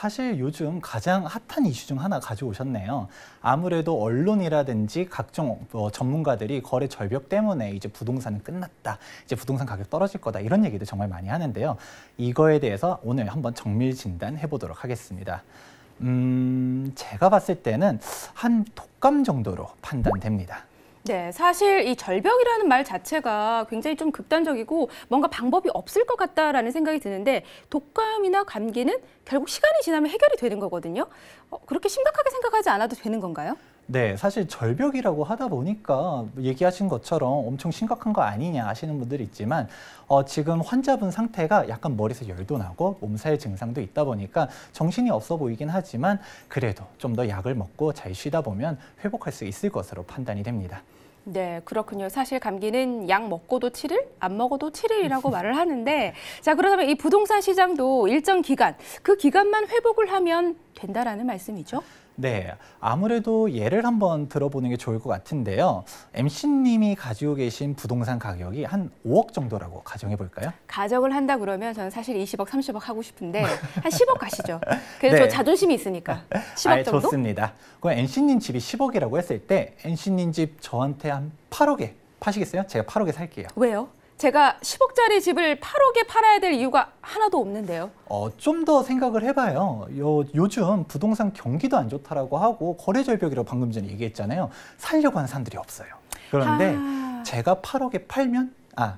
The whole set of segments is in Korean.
사실 요즘 가장 핫한 이슈 중 하나 가져오셨네요. 아무래도 언론이라든지 각종 전문가들이 거래 절벽 때문에 이제 부동산은 끝났다, 이제 부동산 가격 떨어질 거다 이런 얘기도 정말 많이 하는데요. 이거에 대해서 오늘 한번 정밀 진단해 보도록 하겠습니다. 제가 봤을 때는 한 독감 정도로 판단됩니다. 네, 사실 이 절벽이라는 말 자체가 굉장히 좀 극단적이고 뭔가 방법이 없을 것 같다라는 생각이 드는데 독감이나 감기는 결국 시간이 지나면 해결이 되는 거거든요. 그렇게 심각하게 생각하지 않아도 되는 건가요? 네, 사실 절벽이라고 하다 보니까 얘기하신 것처럼 엄청 심각한 거 아니냐 하시는 분들이 있지만 지금 환자분 상태가 약간 머리에서 열도 나고 몸살 증상도 있다 보니까 정신이 없어 보이긴 하지만 그래도 좀 더 약을 먹고 잘 쉬다 보면 회복할 수 있을 것으로 판단이 됩니다. 네, 그렇군요. 사실 감기는 약 먹고도 7일, 안 먹어도 7일이라고 말을 하는데 자, 그렇다면 이 부동산 시장도 일정 기간, 그 기간만 회복을 하면 된다라는 말씀이죠? 네, 아무래도 예를 한번 들어보는 게 좋을 것 같은데요. MC님이 가지고 계신 부동산 가격이 한 5억 정도라고 가정해 볼까요? 가정을 한다 그러면 저는 사실 20억, 30억 하고 싶은데 한 10억 가시죠. 그래서 네. 저 자존심이 있으니까 10억 정도? 좋습니다. 그럼 NC님 집이 10억이라고 했을 때 NC님 집 저한테 한 8억에 파시겠어요? 제가 8억에 살게요. 왜요? 제가 10억짜리 집을 8억에 팔아야 될 이유가 하나도 없는데요. 좀 더 생각을 해봐요. 요즘 부동산 경기도 안 좋다라고 하고 거래 절벽이라고 방금 전에 얘기했잖아요. 살려고 하는 사람들이 없어요. 그런데 제가 8억에 팔면,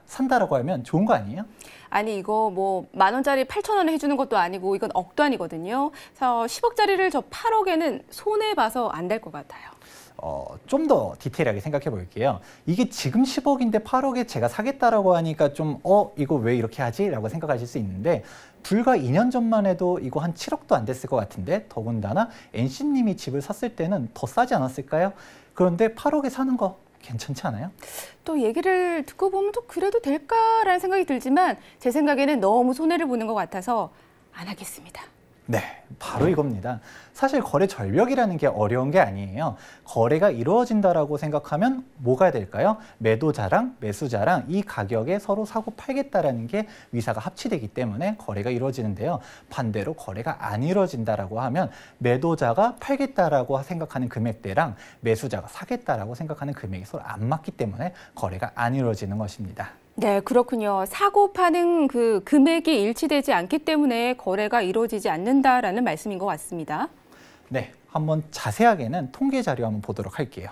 산다라고 하면 좋은 거 아니에요? 아니 이거 뭐 10,000원짜리 8,000원에 해주는 것도 아니고 이건 억단이거든요. 그래서 10억짜리를 저 8억에는 손해봐서 안 될 것 같아요. 좀 더 디테일하게 생각해 볼게요. 이게 지금 10억인데 8억에 제가 사겠다라고 하니까 좀 이거 왜 이렇게 하지? 라고 생각하실 수 있는데 불과 2년 전만 해도 이거 한 7억도 안 됐을 것 같은데 더군다나 NC님이 집을 샀을 때는 더 싸지 않았을까요? 그런데 8억에 사는 거 괜찮지 않아요? 또 얘기를 듣고 보면 또 그래도 될까라는 생각이 들지만 제 생각에는 너무 손해를 보는 것 같아서 안 하겠습니다. 네, 바로 이겁니다. 사실 거래 절벽이라는 게 어려운 게 아니에요. 거래가 이루어진다라고 생각하면 뭐가 될까요? 매도자랑 매수자랑 이 가격에 서로 사고 팔겠다라는 게 위사가 합치되기 때문에 거래가 이루어지는데요. 반대로 거래가 안 이루어진다라고 하면 매도자가 팔겠다라고 생각하는 금액대랑 매수자가 사겠다라고 생각하는 금액이 서로 안 맞기 때문에 거래가 안 이루어지는 것입니다. 네, 그렇군요. 사고 파는 그 금액이 일치되지 않기 때문에 거래가 이루어지지 않는다라는 말씀인 것 같습니다. 네, 한번 자세하게는 통계 자료 한번 보도록 할게요.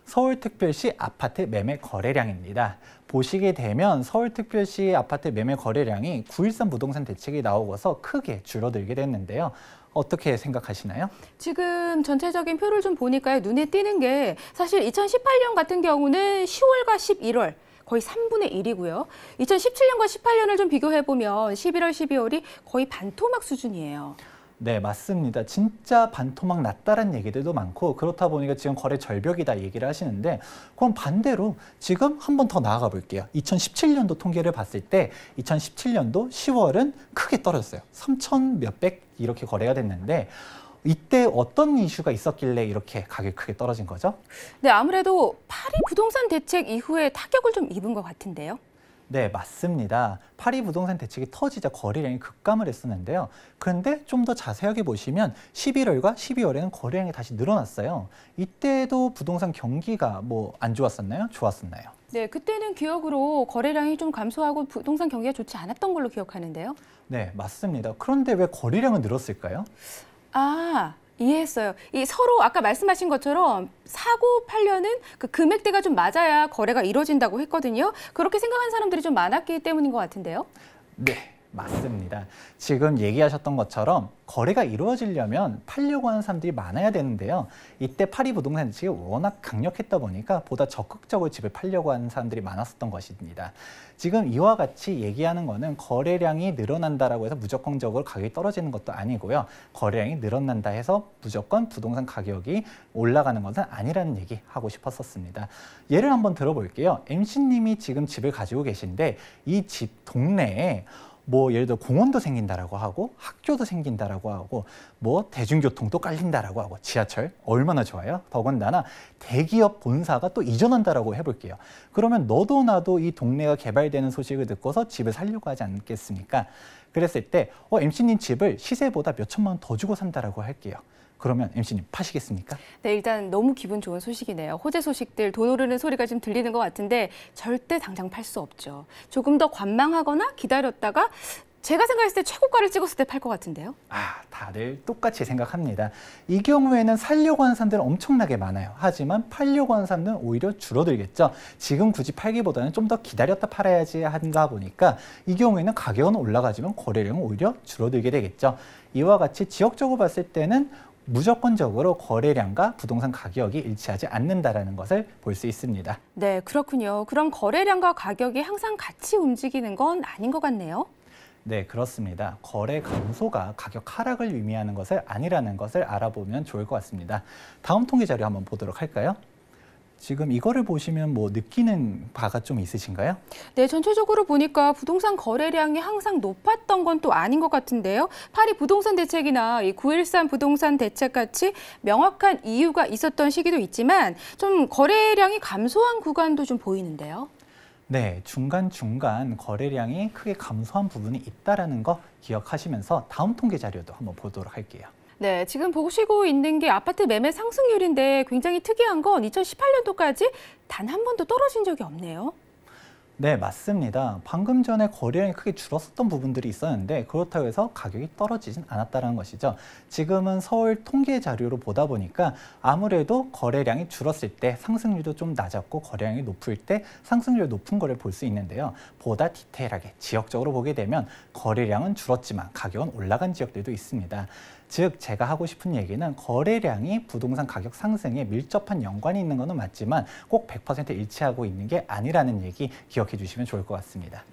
서울특별시 아파트 매매 거래량입니다. 보시게 되면 서울특별시 아파트 매매 거래량이 9.13 부동산 대책이 나오고서 크게 줄어들게 됐는데요. 어떻게 생각하시나요? 지금 전체적인 표를 좀 보니까요. 눈에 띄는 게 사실 2018년 같은 경우는 10월과 11월 거의 3분의 1이고요. 2017년과 18년을 좀 비교해보면 11월, 12월이 거의 반토막 수준이에요. 네, 맞습니다. 진짜 반토막 났다는 얘기들도 많고 그렇다 보니까 지금 거래 절벽이다 얘기를 하시는데 그럼 반대로 지금 한 번 더 나아가 볼게요. 2017년도 통계를 봤을 때 2017년도 10월은 크게 떨어졌어요. 3천 몇백 이렇게 거래가 됐는데 이때 어떤 이슈가 있었길래 이렇게 가격이 크게 떨어진 거죠? 네, 아무래도 파리 부동산 대책 이후에 타격을 좀 입은 것 같은데요. 네, 맞습니다. 파리 부동산 대책이 터지자 거래량이 급감을 했었는데요. 그런데 좀 더 자세하게 보시면 11월과 12월에는 거래량이 다시 늘어났어요. 이때도 부동산 경기가 뭐 안 좋았었나요? 좋았었나요? 네, 그때는 기억으로 거래량이 좀 감소하고 부동산 경기가 좋지 않았던 걸로 기억하는데요. 네, 맞습니다. 그런데 왜 거래량은 늘었을까요? 이해했어요. 이 서로 아까 말씀하신 것처럼 사고 팔려는 그 금액대가 좀 맞아야 거래가 이루어진다고 했거든요. 그렇게 생각하는 사람들이 좀 많았기 때문인 것 같은데요. 네, 맞습니다. 지금 얘기하셨던 것처럼 거래가 이루어지려면 팔려고 하는 사람들이 많아야 되는데요. 이때 파리 부동산 대책이 워낙 강력했다 보니까 보다 적극적으로 집을 팔려고 하는 사람들이 많았었던 것입니다. 지금 이와 같이 얘기하는 거는 거래량이 늘어난다라고 해서 무조건적으로 가격이 떨어지는 것도 아니고요. 거래량이 늘어난다 해서 무조건 부동산 가격이 올라가는 것은 아니라는 얘기 하고 싶었었습니다. 예를 한번 들어볼게요. MC님이 지금 집을 가지고 계신데 이 집 동네에 뭐 예를 들어 공원도 생긴다라고 하고 학교도 생긴다라고 하고 뭐 대중교통도 깔린다라고 하고 지하철 얼마나 좋아요? 더군다나 대기업 본사가 또 이전한다라고 해볼게요. 그러면 너도 나도 이 동네가 개발되는 소식을 듣고서 집을 살려고 하지 않겠습니까? 그랬을 때 MC님 집을 시세보다 몇 천만 원 더 주고 산다라고 할게요. 그러면 MC님 파시겠습니까? 네, 일단 너무 기분 좋은 소식이네요. 호재 소식들 돈 오르는 소리가 좀 들리는 것 같은데 절대 당장 팔 수 없죠. 조금 더 관망하거나 기다렸다가 제가 생각했을 때 최고가를 찍었을 때 팔 것 같은데요. 다들 똑같이 생각합니다. 이 경우에는 살려고 하는 사람들은 엄청나게 많아요. 하지만 팔려고 하는 사람들은 오히려 줄어들겠죠. 지금 굳이 팔기보다는 좀 더 기다렸다 팔아야지 한가 보니까 이 경우에는 가격은 올라가지만 거래량은 오히려 줄어들게 되겠죠. 이와 같이 지역적으로 봤을 때는 무조건적으로 거래량과 부동산 가격이 일치하지 않는다라는 것을 볼 수 있습니다. 네, 그렇군요. 그럼 거래량과 가격이 항상 같이 움직이는 건 아닌 것 같네요. 네, 그렇습니다. 거래 감소가 가격 하락을 의미하는 것을 아니라는 것을 알아보면 좋을 것 같습니다. 다음 통계 자료 한번 보도록 할까요? 지금 이거를 보시면 뭐 느끼는 바가 좀 있으신가요? 네, 전체적으로 보니까 부동산 거래량이 항상 높았던 건 또 아닌 것 같은데요. 파리 부동산 대책이나 이 9.13 부동산 대책 같이 명확한 이유가 있었던 시기도 있지만 좀 거래량이 감소한 구간도 좀 보이는데요. 네, 중간중간 거래량이 크게 감소한 부분이 있다는 거 기억하시면서 다음 통계 자료도 한번 보도록 할게요. 네, 지금 보시고 있는 게 아파트 매매 상승률인데 굉장히 특이한 건 2018년도까지 단 한 번도 떨어진 적이 없네요. 네, 맞습니다. 방금 전에 거래량이 크게 줄었었던 부분들이 있었는데 그렇다고 해서 가격이 떨어지진 않았다는 것이죠. 지금은 서울 통계 자료로 보다 보니까 아무래도 거래량이 줄었을 때 상승률도 좀 낮았고 거래량이 높을 때 상승률이 높은 거를 볼 수 있는데요. 보다 디테일하게 지역적으로 보게 되면 거래량은 줄었지만 가격은 올라간 지역들도 있습니다. 즉 제가 하고 싶은 얘기는 거래량이 부동산 가격 상승에 밀접한 연관이 있는 것은 맞지만 꼭 100% 일치하고 있는 게 아니라는 얘기 기억해 주시면 좋을 것 같습니다.